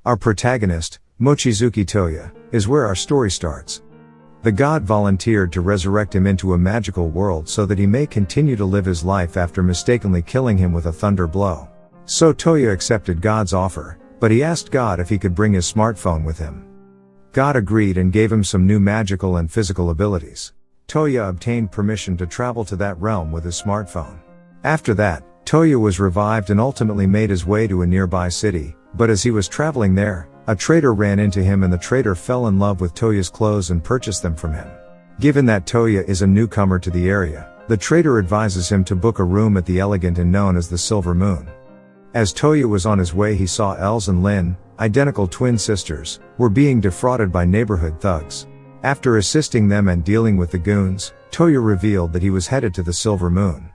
Our protagonist, Mochizuki Touya, is where our story starts. The god volunteered to resurrect him into a magical world so that he may continue to live his life after mistakenly killing him with a thunder blow. So Touya accepted God's offer, but he asked God if he could bring his smartphone with him. God agreed and gave him some new magical and physical abilities. Touya obtained permission to travel to that realm with his smartphone. After that, Touya was revived and ultimately made his way to a nearby city, but as he was traveling there, a trader ran into him and the trader fell in love with Touya's clothes and purchased them from him. Given that Touya is a newcomer to the area, the trader advises him to book a room at the Elegant Inn known as the Silver Moon. As Touya was on his way, he saw Els and Lin, identical twin sisters, were being defrauded by neighborhood thugs. After assisting them and dealing with the goons, Touya revealed that he was headed to the Silver Moon.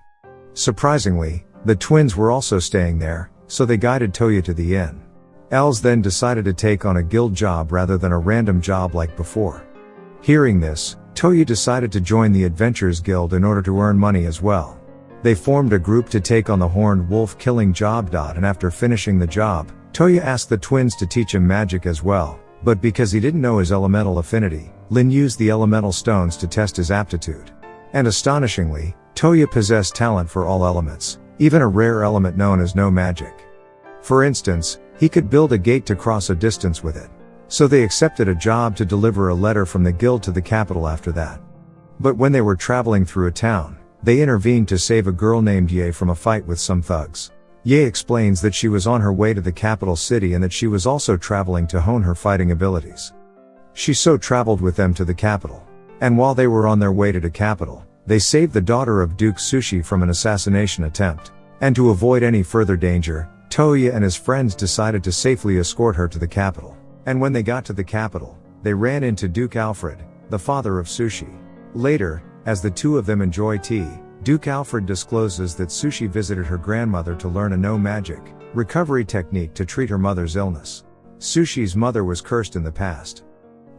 Surprisingly, the twins were also staying there, so they guided Touya to the inn. Els then decided to take on a guild job rather than a random job like before. Hearing this, Touya decided to join the Adventurers Guild in order to earn money as well. They formed a group to take on the horned wolf killing job. And after finishing the job, Touya asked the twins to teach him magic as well, but because he didn't know his elemental affinity, Lin used the elemental stones to test his aptitude. And astonishingly, Touya possessed talent for all elements, even a rare element known as no magic. For instance, he could build a gate to cross a distance with it. So they accepted a job to deliver a letter from the guild to the capital after that. But when they were traveling through a town, they intervened to save a girl named Ye from a fight with some thugs. Ye explains that she was on her way to the capital city and that she was also traveling to hone her fighting abilities. She so traveled with them to the capital. And while they were on their way to the capital, they saved the daughter of Duke Sushi from an assassination attempt. And to avoid any further danger, Touya and his friends decided to safely escort her to the capital. And when they got to the capital, they ran into Duke Alfred, the father of Sushi. Later, as the two of them enjoy tea, Duke Alfred discloses that Sushi visited her grandmother to learn a no-magic recovery technique to treat her mother's illness. Sushi's mother was cursed in the past.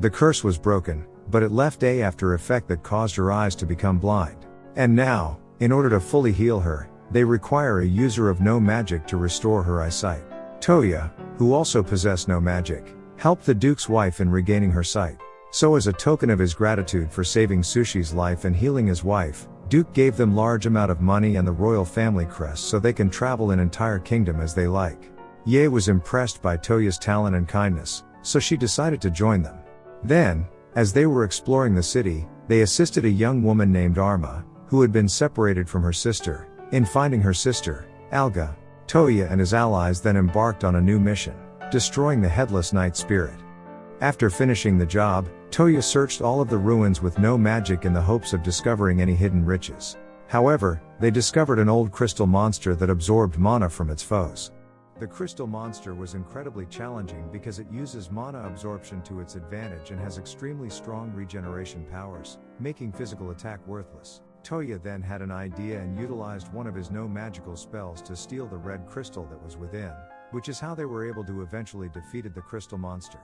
The curse was broken, but it left an after effect that caused her eyes to become blind. And now, in order to fully heal her, they require a user of no magic to restore her eyesight. Touya, who also possessed no magic, helped the Duke's wife in regaining her sight. So as a token of his gratitude for saving Sushi's life and healing his wife, Duke gave them large amount of money and the royal family crest so they can travel an entire kingdom as they like. Ye was impressed by Touya's talent and kindness, so she decided to join them. Then, as they were exploring the city, they assisted a young woman named Arma, who had been separated from her sister, in finding her sister, Alga. Touya and his allies then embarked on a new mission, destroying the Headless Night Spirit. After finishing the job, Touya searched all of the ruins with no magic in the hopes of discovering any hidden riches. However, they discovered an old crystal monster that absorbed mana from its foes. The crystal monster was incredibly challenging because it uses mana absorption to its advantage and has extremely strong regeneration powers, making physical attack worthless. Touya then had an idea and utilized one of his no magical spells to steal the red crystal that was within, which is how they were able to eventually defeat the crystal monster.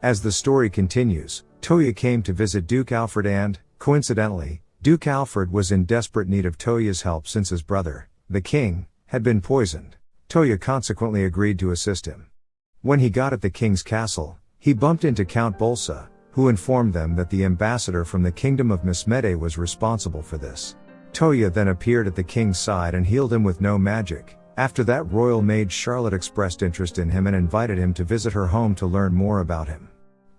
As the story continues, Touya came to visit Duke Alfred and, coincidentally, Duke Alfred was in desperate need of Touya's help since his brother, the king, had been poisoned. Touya consequently agreed to assist him. When he got at the king's castle, he bumped into Count Bolsa, who informed them that the ambassador from the kingdom of Mismete was responsible for this. Touya then appeared at the king's side and healed him with no magic. After that, royal maid Charlotte expressed interest in him and invited him to visit her home to learn more about him.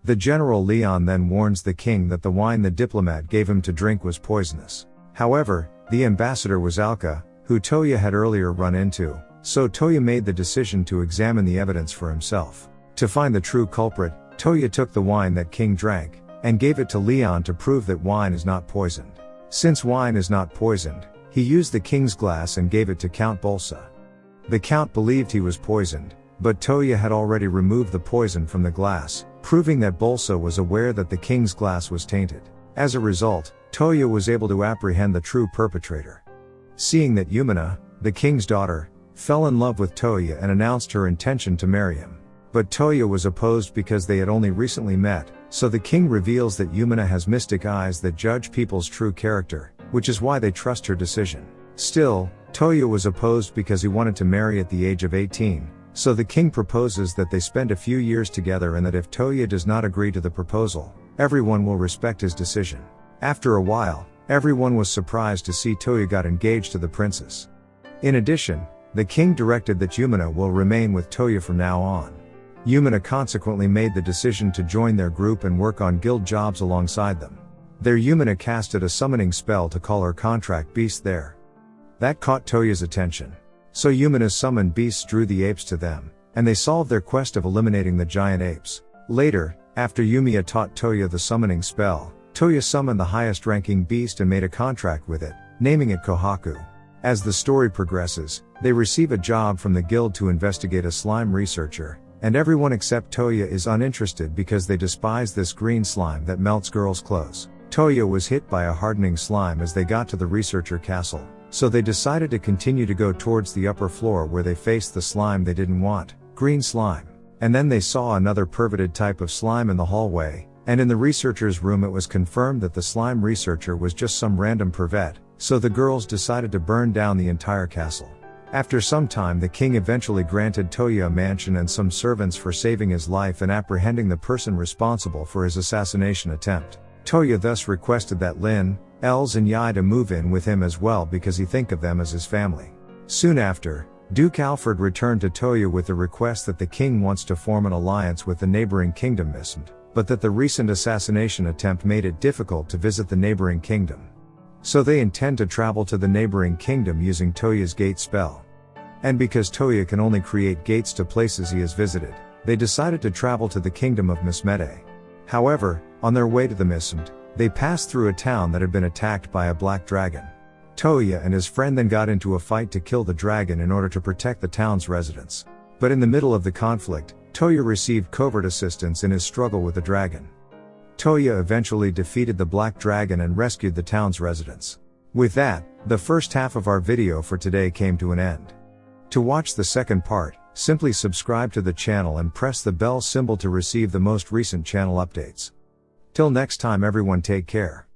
The general Leon then warns the king that the wine the diplomat gave him to drink was poisonous. However, the ambassador was Alka, who Touya had earlier run into, so Touya made the decision to examine the evidence for himself. To find the true culprit, Touya took the wine that king drank, and gave it to Leon to prove that wine is not poisoned. Since wine is not poisoned, he used the king's glass and gave it to Count Bolsa. The count believed he was poisoned, but Touya had already removed the poison from the glass, proving that Bolsa was aware that the king's glass was tainted. As a result, Touya was able to apprehend the true perpetrator. Seeing that Yumina, the king's daughter, fell in love with Touya and announced her intention to marry him. But Touya was opposed because they had only recently met, so the king reveals that Yumina has mystic eyes that judge people's true character, which is why they trust her decision. Still, Touya was opposed because he wanted to marry at the age of 18, So the king proposes that they spend a few years together and that if Touya does not agree to the proposal, everyone will respect his decision. After a while, everyone was surprised to see Touya got engaged to the princess. In addition, the king directed that Yumina will remain with Touya from now on. Yumina consequently made the decision to join their group and work on guild jobs alongside them. There Yumina casted a summoning spell to call her contract beast there. That caught Touya's attention. So Yumina summoned beasts drew the apes to them, and they solved their quest of eliminating the giant apes. Later, after Yumiya taught Touya the summoning spell, Touya summoned the highest ranking beast and made a contract with it, naming it Kohaku. As the story progresses, they receive a job from the guild to investigate a slime researcher, and everyone except Touya is uninterested because they despise this green slime that melts girls' clothes. Touya was hit by a hardening slime as they got to the researcher castle, so they decided to continue to go towards the upper floor where they faced the slime they didn't want, green slime. And then they saw another perverted type of slime in the hallway, and in the researcher's room it was confirmed that the slime researcher was just some random pervert, so the girls decided to burn down the entire castle. After some time the king eventually granted Touya a mansion and some servants for saving his life and apprehending the person responsible for his assassination attempt. Touya thus requested that Lin, Els and Yai to move in with him as well because he think of them as his family. Soon after, Duke Alfred returned to Touya with the request that the king wants to form an alliance with the neighboring kingdom Mismd, but that the recent assassination attempt made it difficult to visit the neighboring kingdom. So they intend to travel to the neighboring kingdom using Touya's gate spell. And because Touya can only create gates to places he has visited, they decided to travel to the kingdom of Mismede. However, on their way to the Mismd, they passed through a town that had been attacked by a black dragon. Touya and his friend then got into a fight to kill the dragon in order to protect the town's residents. But in the middle of the conflict, Touya received covert assistance in his struggle with the dragon. Touya eventually defeated the black dragon and rescued the town's residents. With that, the first half of our video for today came to an end. To watch the second part, simply subscribe to the channel and press the bell symbol to receive the most recent channel updates. Till next time everyone, take care.